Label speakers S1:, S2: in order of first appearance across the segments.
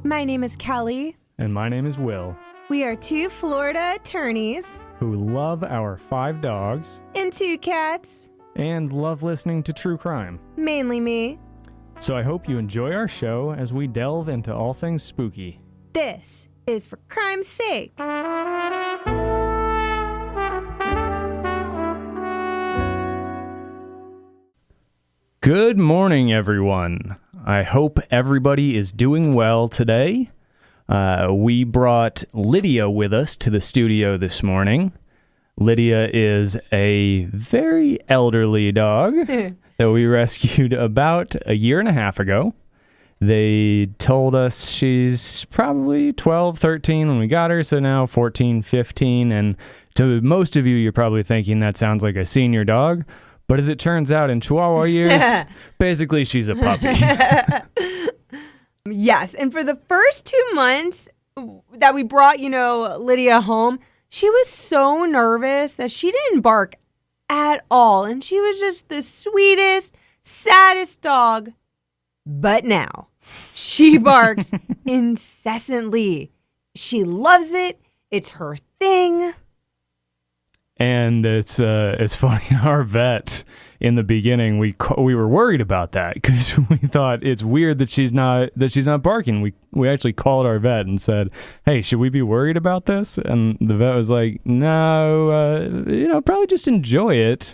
S1: My name is Kelly.
S2: And my name is Will.
S1: We are two Florida attorneys
S2: Who love our 5 dogs.
S1: and 2 cats.
S2: And love listening to true crime.
S1: Mainly me.
S2: So I hope you enjoy our show as we delve into all things spooky.
S1: This is For Crime's Sake.
S2: Good morning, everyone. I hope everybody is doing well today. We brought Lydia with us to the studio this morning. Lydia is a very elderly dog that we rescued about a year and a half ago. They told us she's probably 12, 13 when we got her, so now 14, 15. And to most of you, you're probably thinking that sounds like a senior dog. But as it turns out, in Chihuahua years, basically she's a puppy.
S1: Yes, and for the first 2 months that we brought, Lydia home, she was so nervous that she didn't bark at all. And she was just the sweetest, saddest dog. But now, she barks incessantly. She loves it. It's her thing.
S2: And it's funny. Our vet in the beginning, we were worried about that because we thought it's weird that she's not barking. We actually called our vet and said, "Hey, should we be worried about this?" And the vet was like, "No, probably just enjoy it."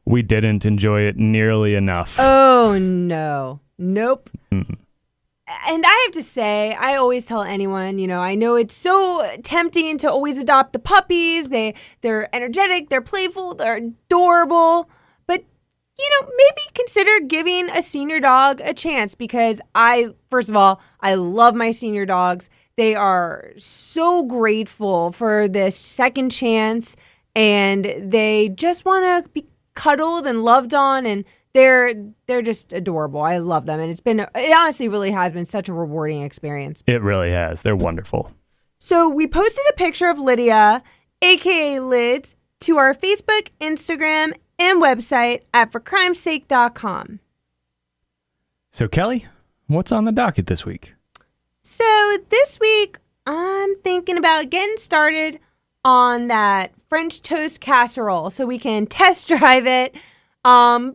S2: We didn't enjoy it nearly enough.
S1: Oh no, nope.
S2: Mm-mm.
S1: And I have to say, I always tell anyone, I know it's so tempting to always adopt the puppies. They're energetic, they're playful, they're adorable. But, maybe consider giving a senior dog a chance because first of all, I love my senior dogs. They are so grateful for this second chance and they just want to be cuddled and loved on, and they're just adorable. I love them. And it honestly really has been such a rewarding experience.
S2: It really has. They're wonderful.
S1: So we posted a picture of Lydia, aka Lids, to our Facebook, Instagram, and website at forcrimesake.com.
S2: So Kelly, what's on the docket this week?
S1: So this week, I'm thinking about getting started on that French toast casserole so we can test drive it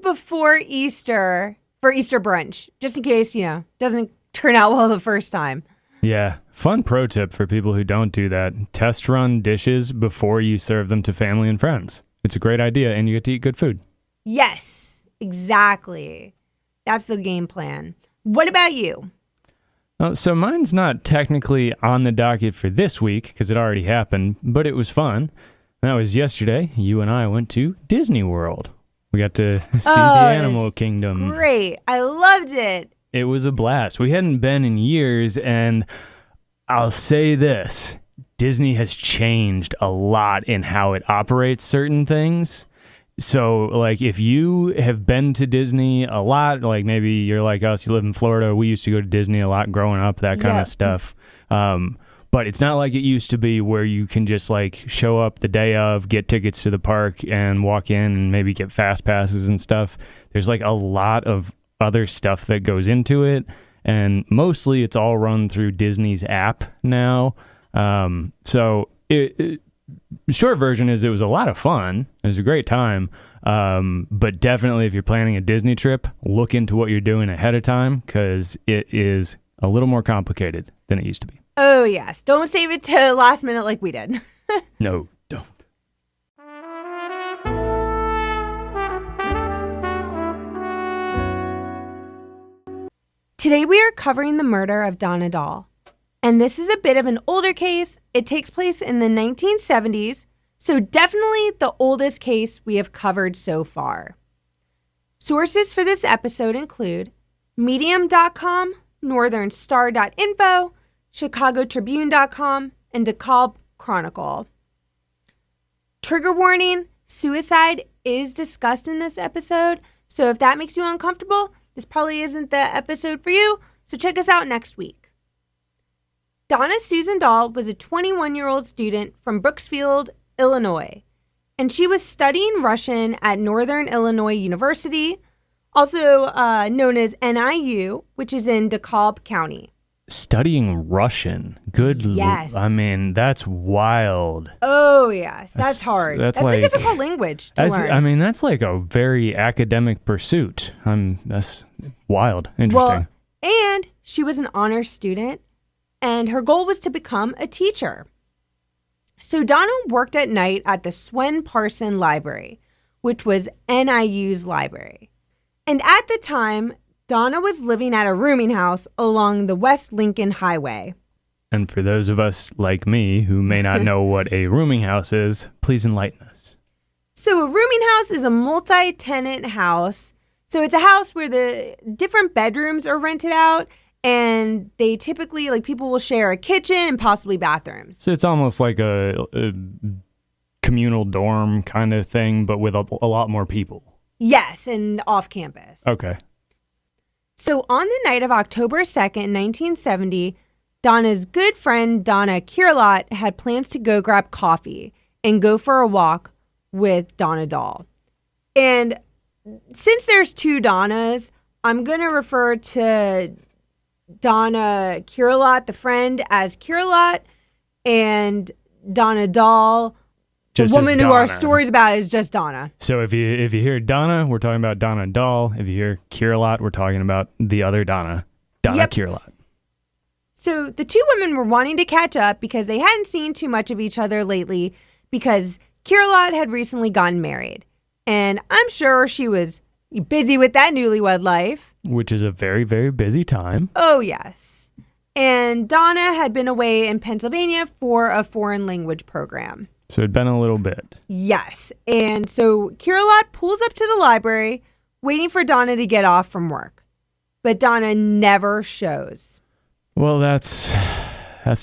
S1: before Easter for Easter brunch, just in case, doesn't turn out well the first time.
S2: Yeah. Fun pro tip for people who don't do that. Test run dishes before you serve them to family and friends. It's a great idea and you get to eat good food.
S1: Yes, exactly. That's the game plan. What about you?
S2: So mine's not technically on the docket for this week because it already happened, but it was fun. That was yesterday. You and I went to Disney World. We got to see the Animal Kingdom.
S1: Great. I loved it.
S2: It was a blast. We hadn't been in years, and I'll say this. Disney has changed a lot in how it operates certain things. So, if you have been to Disney a lot, maybe you're like us, you live in Florida, we used to go to Disney a lot growing up, that kind of stuff. But it's not like it used to be where you can just show up the day of, get tickets to the park and walk in and maybe get fast passes and stuff. There's a lot of other stuff that goes into it. And mostly it's all run through Disney's app now. So short version is it was a lot of fun. It was a great time. But definitely if you're planning a Disney trip, look into what you're doing ahead of time because it is a little more complicated than it used to be.
S1: Oh, yes. Don't save it to the last minute like we did.
S2: No, don't.
S1: Today we are covering the murder of Donna Doll. And this is a bit of an older case. It takes place in the 1970s, so definitely the oldest case we have covered so far. Sources for this episode include Medium.com, Northernstar.info, ChicagoTribune.com, and Dekalb Chronicle. Trigger warning, suicide is discussed in this episode, so if that makes you uncomfortable, this probably isn't the episode for you, so check us out next week. Donna Susan Doll was a 21-year-old student from Brooksfield, Illinois. And she was studying Russian at Northern Illinois University, also known as NIU, which is in Dekalb County.
S2: Studying Russian.
S1: Yes.
S2: I mean, that's wild.
S1: Oh, yes. That's hard. That's
S2: like,
S1: a difficult language to learn.
S2: I mean, that's like a very academic pursuit. That's wild. Interesting.
S1: Well, and she was an honors student, and her goal was to become a teacher. So Donna worked at night at the Swen Parson Library, which was NIU's library. And at the time, Donna was living at a rooming house along the West Lincoln Highway.
S2: And for those of us like me who may not know what a rooming house is, please enlighten us.
S1: So a rooming house is a multi-tenant house. So it's a house where the different bedrooms are rented out, and they typically, like, people will share a kitchen and possibly bathrooms.
S2: So it's almost like a communal dorm kind of thing, but with a lot more people.
S1: Yes, and off campus.
S2: Okay.
S1: So on the night of October 2nd, 1970, Donna's good friend, Donna Kirlot, had plans to go grab coffee and go for a walk with Donna Doll. And since there's two Donnas, I'm going to refer to Donna Kirlot, the friend, as Kirlot, and Donna Doll, the woman who our story's about, is just Donna.
S2: So if you hear Donna, we're talking about Donna Doll. If you hear Kirlot, we're talking about the other Donna, Kirlot.
S1: So the two women were wanting to catch up because they hadn't seen too much of each other lately, because Kirlot had recently gotten married. And I'm sure she was busy with that newlywed life.
S2: Which is a very, very busy time.
S1: Oh, yes. And Donna had been away in Pennsylvania for a foreign language program.
S2: So it'd been a little bit.
S1: Yes. And so Kirlot pulls up to the library, waiting for Donna to get off from work. But Donna never shows.
S2: Well, that's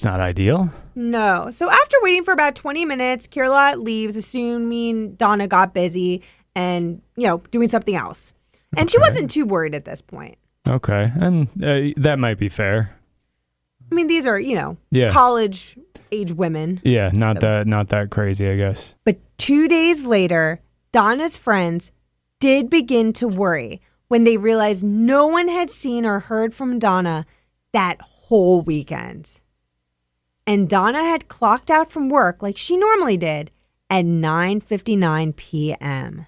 S2: not ideal.
S1: No. So after waiting for about 20 minutes, Kirlot leaves, assuming Donna got busy and, doing something else. And she wasn't too worried at this point.
S2: Okay. And that might be fair.
S1: I mean, these are, college age women.
S2: Yeah, not that crazy, I guess.
S1: But 2 days later, Donna's friends did begin to worry when they realized no one had seen or heard from Donna that whole weekend. And Donna had clocked out from work like she normally did at 9:59 p.m.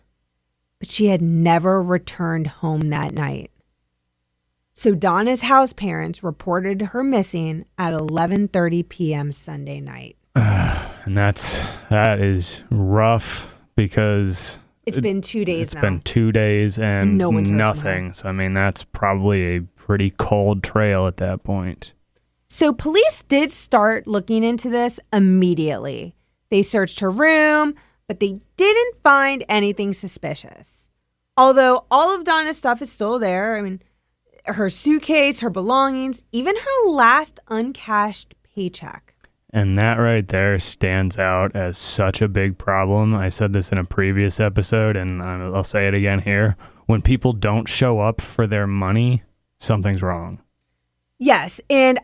S1: But she had never returned home that night. So Donna's house parents reported her missing at 11:30 p.m. Sunday night.
S2: And that is rough because
S1: it's been 2 days
S2: It's
S1: now.
S2: been 2 days and
S1: no one's
S2: nothing. So, I mean, that's probably a pretty cold trail at that point.
S1: So police did start looking into this immediately. They searched her room, but they didn't find anything suspicious. Although all of Donna's stuff is still there. I mean, her suitcase, her belongings, even her last uncashed paycheck.
S2: And that right there stands out as such a big problem. I said this in a previous episode, and I'll say it again here. When people don't show up for their money, something's wrong.
S1: Yes, and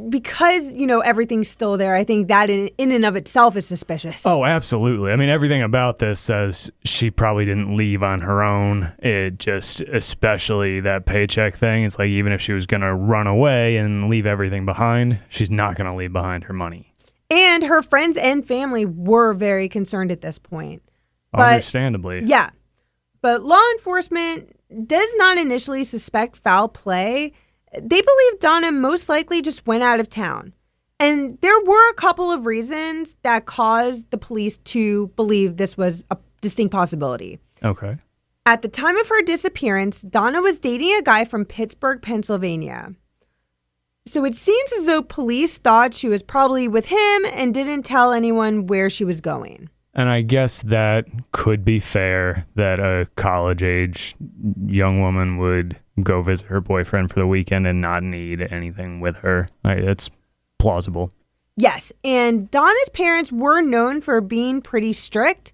S1: because, everything's still there, I think that in and of itself is suspicious.
S2: Oh, absolutely. I mean, everything about this says she probably didn't leave on her own. It just, especially that paycheck thing, it's like even if she was going to run away and leave everything behind, she's not going to leave behind her money.
S1: And her friends and family were very concerned at this point.
S2: Understandably.
S1: Yeah. But law enforcement does not initially suspect foul play. They believe Donna most likely just went out of town. And there were a couple of reasons that caused the police to believe this was a distinct possibility.
S2: Okay.
S1: At the time of her disappearance, Donna was dating a guy from Pittsburgh, Pennsylvania. So it seems as though police thought she was probably with him and didn't tell anyone where she was going.
S2: And I guess that could be fair that a college-age young woman would go visit her boyfriend for the weekend and not need anything with her. It's plausible.
S1: Yes, and Donna's parents were known for being pretty strict,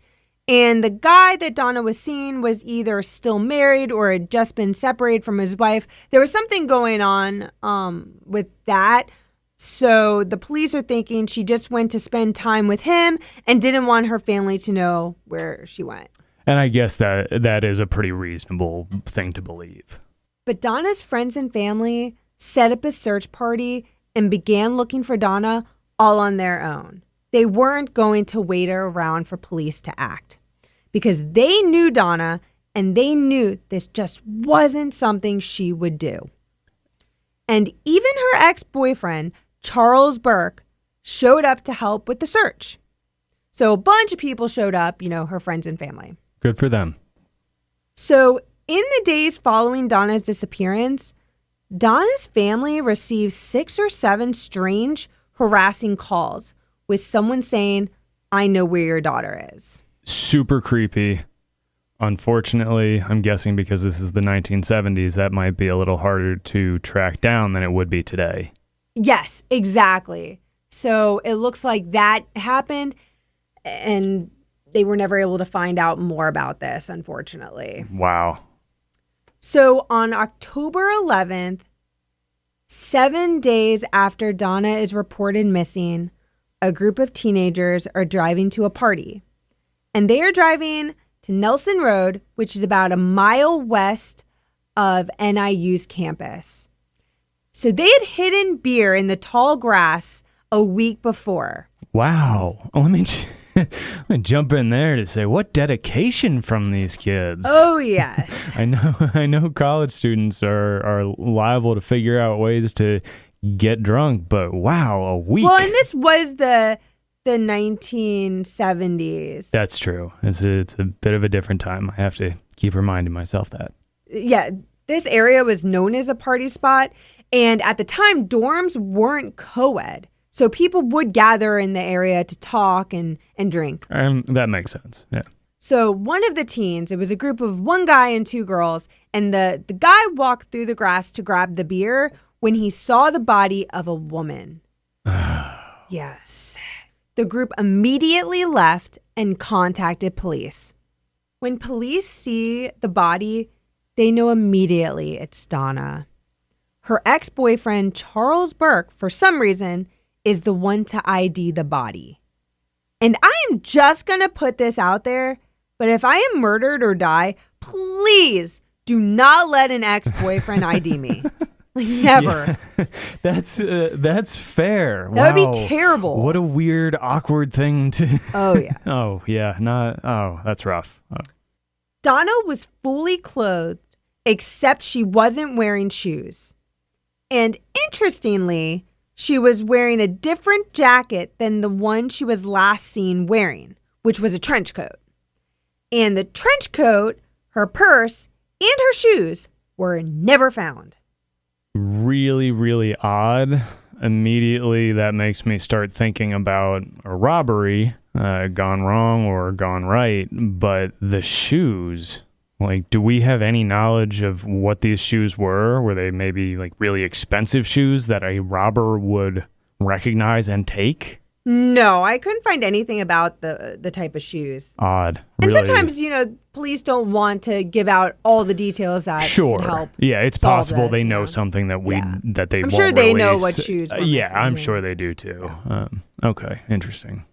S1: and the guy that Donna was seeing was either still married or had just been separated from his wife. There was something going on with that. So the police are thinking she just went to spend time with him and didn't want her family to know where she went.
S2: And I guess that is a pretty reasonable thing to believe.
S1: But Donna's friends and family set up a search party and began looking for Donna all on their own. They weren't going to wait around for police to act because they knew Donna and they knew this just wasn't something she would do. And even her ex-boyfriend, Charles Burke, showed up to help with the search. So a bunch of people showed up, her friends and family.
S2: Good for them.
S1: So in the days following Donna's disappearance, Donna's family received 6 or 7 strange, harassing calls with someone saying, "I know where your daughter is."
S2: Super creepy. Unfortunately, I'm guessing because this is the 1970s, that might be a little harder to track down than it would be today.
S1: Yes, exactly. So it looks like that happened, and they were never able to find out more about this, unfortunately.
S2: Wow.
S1: So on October 11th, 7 days after Donna is reported missing, a group of teenagers are driving to a party. And they are driving to Nelson Road, which is about a mile west of NIU's campus. So they had hidden beer in the tall grass a week before.
S2: Wow. Let me jump in there to say, what dedication from these kids.
S1: Oh, yes.
S2: I know college students are liable to figure out ways to get drunk, but wow, a week.
S1: Well, and this was the 1970s.
S2: That's true. It's a bit of a different time. I have to keep reminding myself that.
S1: Yeah, this area was known as a party spot, and at the time, dorms weren't co-ed. So people would gather in the area to talk and drink.
S2: That makes sense, yeah.
S1: So one of the teens, it was a group of 1 guy and 2 girls, and the guy walked through the grass to grab the beer when he saw the body of a woman. Yes. The group immediately left and contacted police. When police see the body, they know immediately it's Donna. Her ex-boyfriend, Charles Burke, for some reason, is the one to ID the body. And I am just going to put this out there, but if I am murdered or die, please do not let an ex-boyfriend ID me. Like, never.
S2: Yeah. That's fair.
S1: That
S2: Wow.
S1: would be terrible.
S2: What a weird, awkward thing to...
S1: Oh, yeah.
S2: Oh, yeah. That's rough. Oh.
S1: Donna was fully clothed, except she wasn't wearing shoes. And interestingly, she was wearing a different jacket than the one she was last seen wearing, which was a trench coat. And the trench coat, her purse, and her shoes were never found.
S2: Really, really odd. Immediately, that makes me start thinking about a robbery gone wrong or gone right. But the shoes, like, do we have any knowledge of what these shoes were? Were they maybe like really expensive shoes that a robber would recognize and take?
S1: No, I couldn't find anything about the type of shoes.
S2: Odd.
S1: And
S2: really.
S1: sometimes, police don't want to give out all the details that could help.
S2: Yeah, it's
S1: solve
S2: possible
S1: this,
S2: they know something that that they
S1: I'm
S2: won't
S1: sure they know
S2: release.
S1: what shoes were
S2: yeah,
S1: missing.
S2: I'm sure they do too.
S1: Yeah.
S2: Okay, interesting.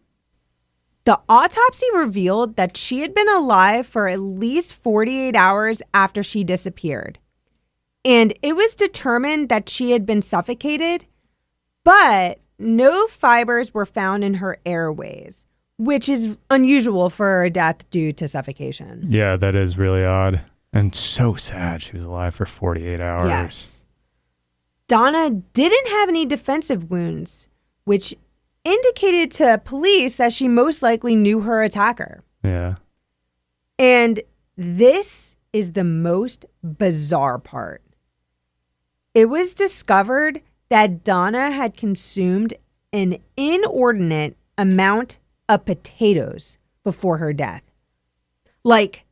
S1: The autopsy revealed that she had been alive for at least 48 hours after she disappeared. And it was determined that she had been suffocated, but no fibers were found in her airways, which is unusual for a death due to suffocation.
S2: Yeah, that is really odd. And so sad she was alive for 48 hours.
S1: Yes. Donna didn't have any defensive wounds, which indicated to police that she most likely knew her attacker.
S2: Yeah.
S1: And this is the most bizarre part. It was discovered that Donna had consumed an inordinate amount of potatoes before her death. Like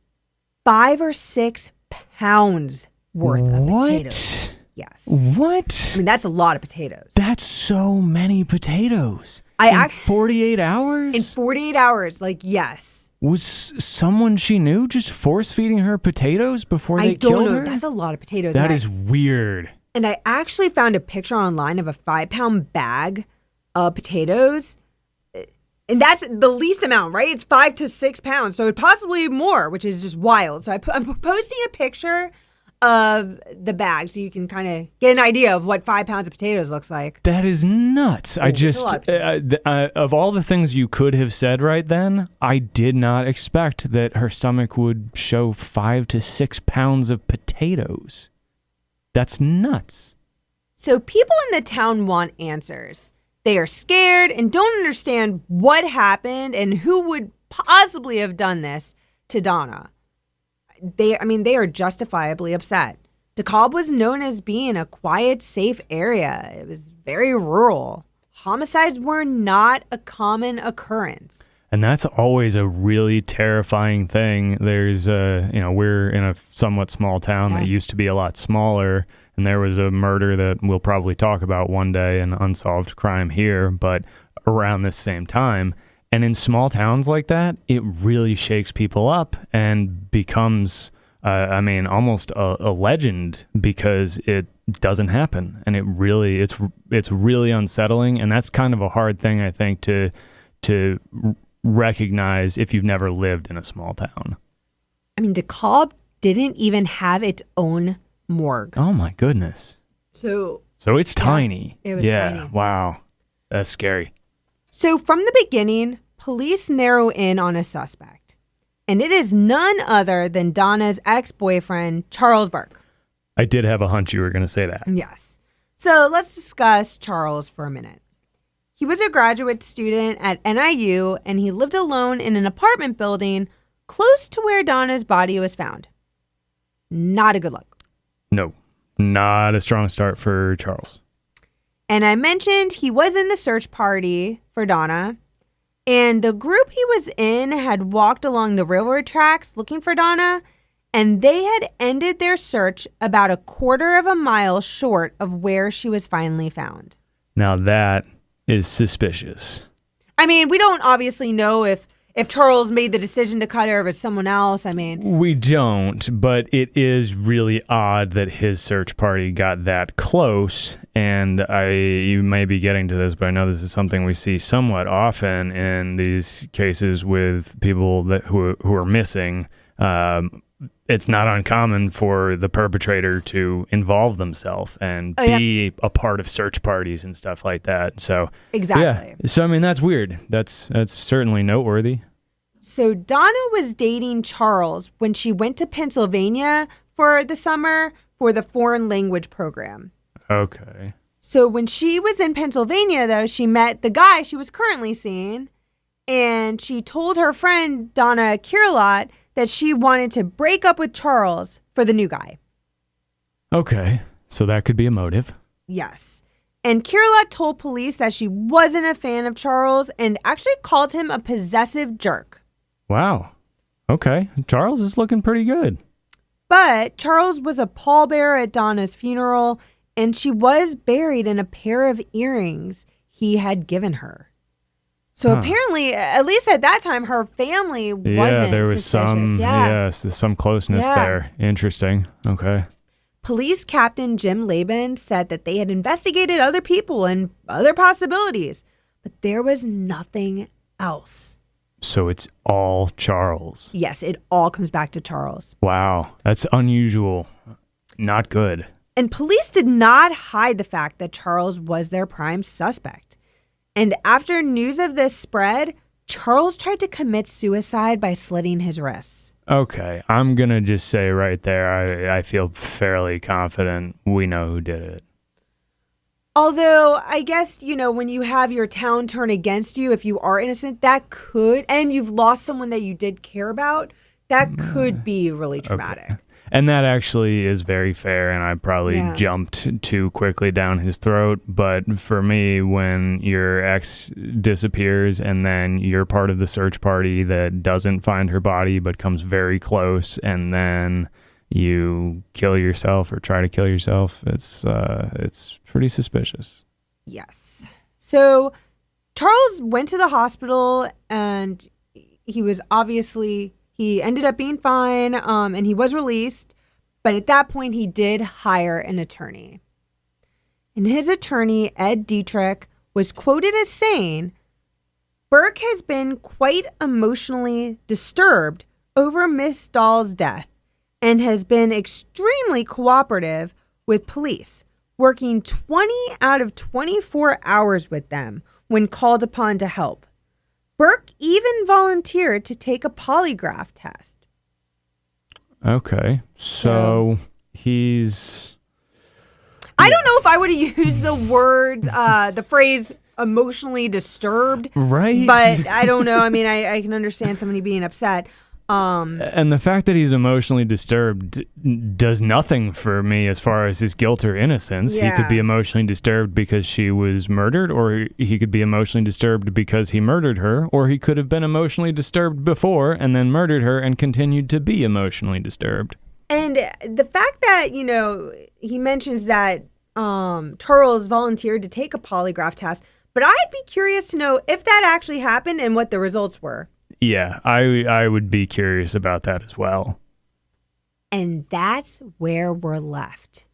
S1: 5 or 6 pounds worth of potatoes. Yes.
S2: What?
S1: I mean, that's a lot of potatoes.
S2: That's so many potatoes. In 48 hours?
S1: In 48 hours, yes.
S2: Was someone she knew just force feeding her potatoes before they killed her?
S1: I don't know. That's a lot of potatoes.
S2: That is weird.
S1: And I actually found a picture online of a 5-pound bag of potatoes. And that's the least amount, right? It's 5 to 6 pounds. So it possibly more, which is just wild. So I'm posting a picture of the bag so you can kind of get an idea of what 5 pounds of potatoes looks like.
S2: That is nuts. I just, of all the things you could have said right then, I did not expect that her stomach would show 5 to 6 pounds of potatoes. That's nuts.
S1: So people in the town want answers. They are scared and don't understand what happened and who would possibly have done this to Donna. They are justifiably upset. Dekalb was known as being a quiet, safe area. It was very rural. Homicides were not a common occurrence.
S2: And that's always a really terrifying thing. There's we're in a somewhat small town that used to be a lot smaller, and there was a murder that we'll probably talk about one day, an unsolved crime here, but around this same time. And in small towns like that, it really shakes people up and becomes, almost a legend because it doesn't happen. And it's really unsettling. And that's kind of a hard thing, I think, to recognize if you've never lived in a small town.
S1: I mean, Dekalb didn't even have its own morgue.
S2: Oh, my goodness.
S1: So
S2: it's tiny.
S1: It was tiny.
S2: Wow. That's scary.
S1: So from the beginning, police narrow in on a suspect, and it is none other than Donna's ex-boyfriend, Charles Burke.
S2: I did have a hunch you were going to say that.
S1: Yes. So let's discuss Charles for a minute. He was a graduate student at NIU, and he lived alone in an apartment building close to where Donna's body was found. Not a good look.
S2: No, not a strong start for Charles.
S1: And I mentioned he was in the search party for Donna, and the group he was in had walked along the railroad tracks looking for Donna, and they had ended their search about a quarter of a mile short of where she was finally found.
S2: Now that is suspicious.
S1: I mean, we don't obviously know if Charles made the decision to cut her, if it's someone else.
S2: We don't, but it is really odd that his search party got that close. And you may be getting to this, but I know this is something we see somewhat often in these cases with people who are missing. It's not uncommon for the perpetrator to involve themselves and be a part of search parties and stuff like that. So
S1: exactly.
S2: Yeah. So that's weird. That's certainly noteworthy.
S1: So Donna was dating Charles when she went to Pennsylvania for the summer for the foreign language program.
S2: Okay.
S1: So when she was in Pennsylvania, though, she met the guy she was currently seeing, and she told her friend Donna Kirlot that she wanted to break up with Charles for the new guy.
S2: Okay, so that could be a motive.
S1: Yes. And Kirlot told police that she wasn't a fan of Charles and actually called him a possessive jerk.
S2: Wow. Okay, Charles is looking pretty good.
S1: But Charles was a pallbearer at Donna's funeral, and she was buried in a pair of earrings he had given her. So apparently, at least at that time, her family wasn't
S2: there was
S1: suspicious.
S2: some closeness there. Interesting. Okay.
S1: Police Captain Jim Laban said that they had investigated other people and other possibilities, but there was nothing else.
S2: So it's all Charles.
S1: Yes, it all comes back to Charles.
S2: Wow, that's unusual. Not good.
S1: And police did not hide the fact that Charles was their prime suspect. And after news of this spread, Charles tried to commit suicide by slitting his wrists.
S2: Okay, I'm going to just say right there, I feel fairly confident we know who did it.
S1: Although, I guess, when you have your town turn against you, if you are innocent, that could, and you've lost someone that you did care about, that could be really traumatic.
S2: Okay. And that actually is very fair, and I probably jumped too quickly down his throat. But for me, when your ex disappears and then you're part of the search party that doesn't find her body but comes very close, and then you kill yourself or try to kill yourself, it's pretty suspicious.
S1: Yes. So Charles went to the hospital, and he ended up being fine, and he was released. But at that point, he did hire an attorney. and his attorney, Ed Dietrich, was quoted as saying, "Burke has been quite emotionally disturbed over Miss Doll's death and has been extremely cooperative with police, working 20 out of 24 hours with them when called upon to help. Burke even volunteered to take a polygraph test."
S2: Okay. So he's...
S1: I don't know if I would have used the phrase emotionally disturbed.
S2: Right.
S1: But I don't know. I mean, I can understand somebody being upset.
S2: And the fact that he's emotionally disturbed does nothing for me as far as his guilt or innocence.
S1: Yeah.
S2: He could be emotionally disturbed because she was murdered, or he could be emotionally disturbed because he murdered her, or he could have been emotionally disturbed before and then murdered her and continued to be emotionally disturbed.
S1: And the fact that, he mentions that Charles volunteered to take a polygraph test, but I'd be curious to know if that actually happened and what the results were.
S2: Yeah, I would be curious about that as well.
S1: And that's where we're left.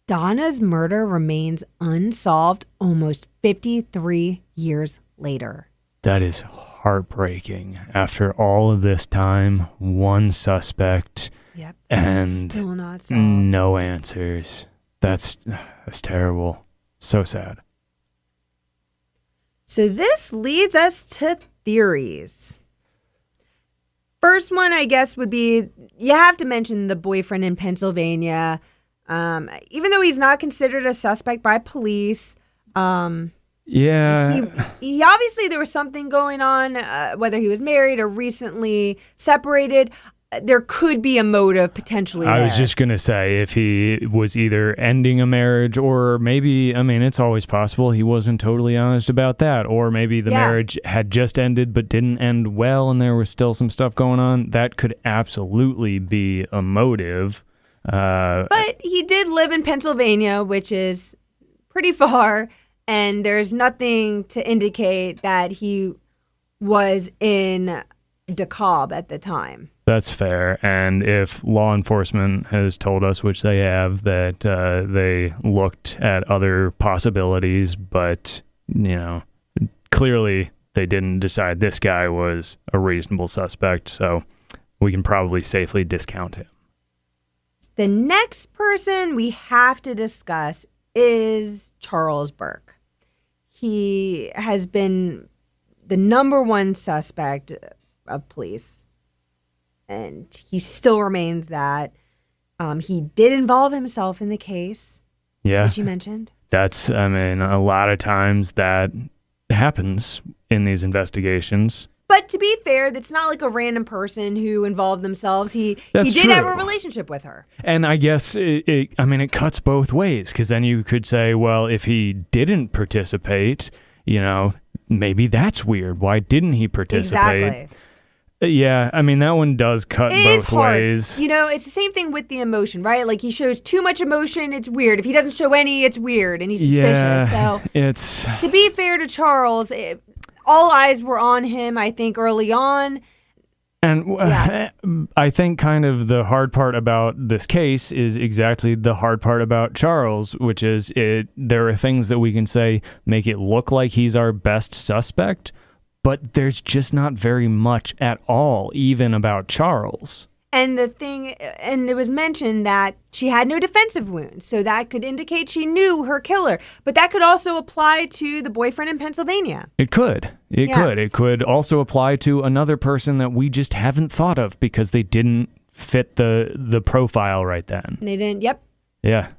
S1: Donna's murder remains unsolved almost 53 years later.
S2: That is heartbreaking. After all of this time, one suspect,
S1: Yep,
S2: and
S1: still not solved.
S2: No answers. That's terrible. So sad.
S1: So this leads us to theories. First one, I guess, would be you have to mention the boyfriend in Pennsylvania. Even though he's not considered a suspect by police, he obviously there was something going on, whether he was married or recently separated. There could be a motive potentially there.
S2: I was just going to say, if he was either ending a marriage or maybe, it's always possible he wasn't totally honest about that. Or maybe the marriage had just ended but didn't end well and there was still some stuff going on. That could absolutely be a motive.
S1: But he did live in Pennsylvania, which is pretty far, and there's nothing to indicate that he was in Dekalb at the time.
S2: That's fair. And if law enforcement has told us, which they have, that they looked at other possibilities, but, clearly they didn't decide this guy was a reasonable suspect, so we can probably safely discount him.
S1: The next person we have to discuss is Charles Burke. He has been the number one suspect of police, and he still remains that. He did involve himself in the case, which you mentioned.
S2: That's, a lot of times that happens in these investigations.
S1: But to be fair, that's not like a random person who involved themselves. He did have a relationship with her.
S2: And I guess it cuts both ways, because then you could say, well, if he didn't participate, maybe that's weird. Why didn't he participate?
S1: Exactly.
S2: Yeah, that one does cut both ways.
S1: It's the same thing with the emotion, right? Like, he shows too much emotion, it's weird. If he doesn't show any, it's weird, and he's suspicious. So, to be fair to Charles, all eyes were on him, I think, early on.
S2: And I think kind of the hard part about this case is exactly the hard part about Charles, which is there are things that we can say make it look like he's our best suspect, but there's just not very much at all, even about Charles.
S1: And it was mentioned that she had no defensive wounds, so that could indicate she knew her killer. But that could also apply to the boyfriend in Pennsylvania.
S2: It could. It could also apply to another person that we just haven't thought of because they didn't fit the profile right then.
S1: They didn't, yep.
S2: Yeah.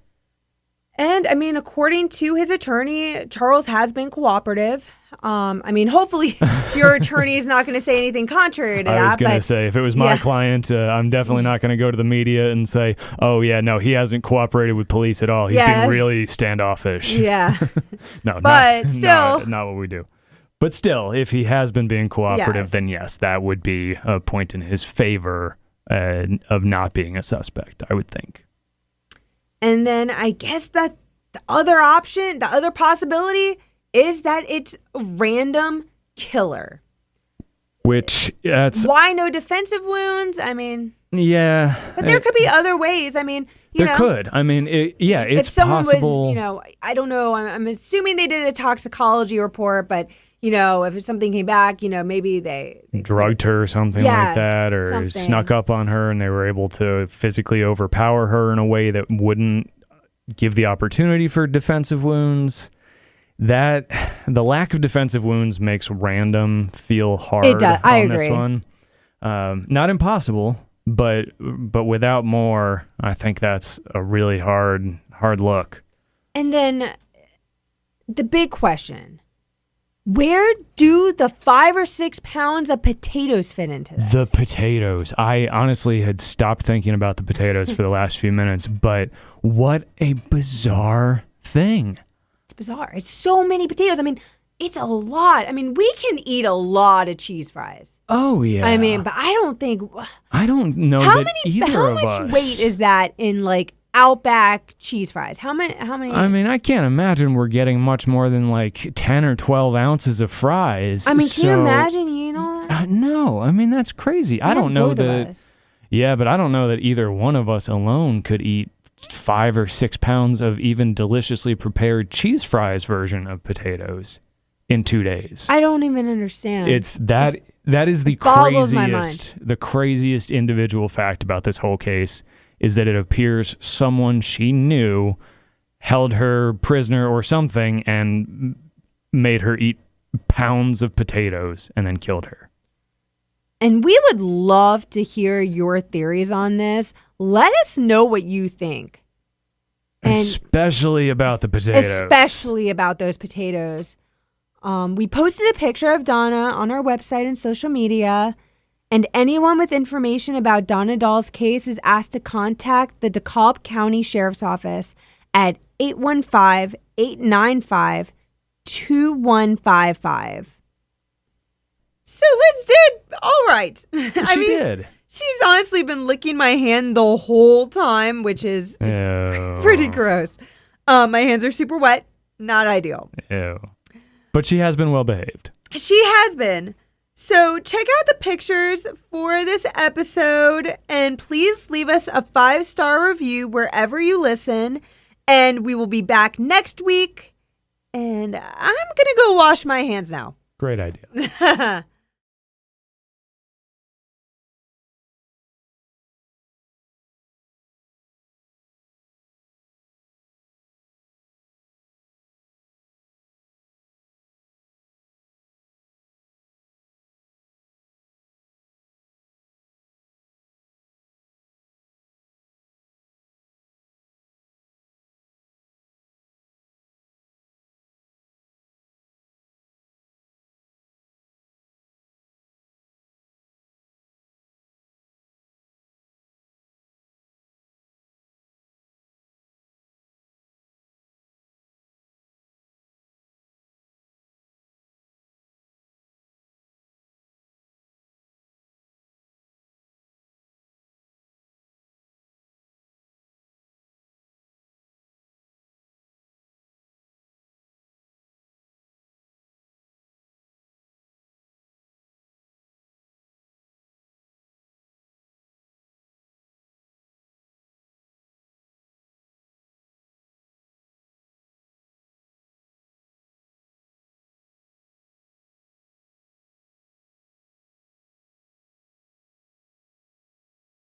S1: And, according to his attorney, Charles has been cooperative. Hopefully your attorney is not going to say anything contrary to that.
S2: I was going to say, if it was my client, I'm definitely not going to go to the media and say, oh, yeah, no, he hasn't cooperated with police at all. He's been really standoffish.
S1: Yeah.
S2: No,
S1: but still.
S2: Not what we do. But still, if he has been being cooperative, then yes, that would be a point in his favor of not being a suspect, I would think.
S1: And then I guess that the other possibility is that it's a random killer.
S2: Which that's
S1: why no defensive wounds? I mean,
S2: yeah.
S1: But there could be other ways. I mean,
S2: there could. I mean, it's
S1: if someone
S2: possible.
S1: was, I don't know. I'm assuming they did a toxicology report, but if something came back, maybe they
S2: drugged her or something like that, or
S1: something.
S2: Snuck up on her, and they were able to physically overpower her in a way that wouldn't give the opportunity for defensive wounds. That the lack of defensive wounds makes random feel hard.
S1: It does. I
S2: on
S1: agree.
S2: This one. Not impossible, but without more, I think that's a really hard look.
S1: And then the big question: where do the 5 or 6 pounds of potatoes fit into this?
S2: The potatoes. I honestly had stopped thinking about the potatoes for the last few minutes, but what a bizarre thing.
S1: It's bizarre. It's so many potatoes. I mean, it's a lot. I mean, we can eat a lot of cheese fries.
S2: Oh, yeah.
S1: I mean, but I don't know
S2: how
S1: much weight is that in like Outback cheese fries? How many?
S2: I mean, I can't imagine we're getting much more than like 10 or 12 ounces of fries.
S1: I mean, can you imagine eating all that?
S2: No. I mean, that's crazy. I don't know that. Yeah, but I don't know that either one of us alone could eat 5 or 6 pounds of even deliciously prepared cheese fries version of potatoes in 2 days.
S1: I don't even understand.
S2: That is the
S1: boggles my mind.
S2: The craziest individual fact about this whole case is that it appears someone she knew held her prisoner or something and made her eat pounds of potatoes and then killed her.
S1: And we would love to hear your theories on this. Let us know what you think.
S2: Especially about the potatoes.
S1: Especially about those potatoes. We posted a picture of Donna on our website and social media. And anyone with information about Donna Doll's case is asked to contact the DeKalb County Sheriff's Office at 815-895-2155. So that's it. All right.
S2: She did.
S1: She's honestly been licking my hand the whole time, which is pretty gross. My hands are super wet. Not ideal.
S2: Ew. But she has been well behaved.
S1: She has been. So check out the pictures for this episode, and please leave us a 5-star review wherever you listen. And we will be back next week. And I'm going to go wash my hands now.
S2: Great idea.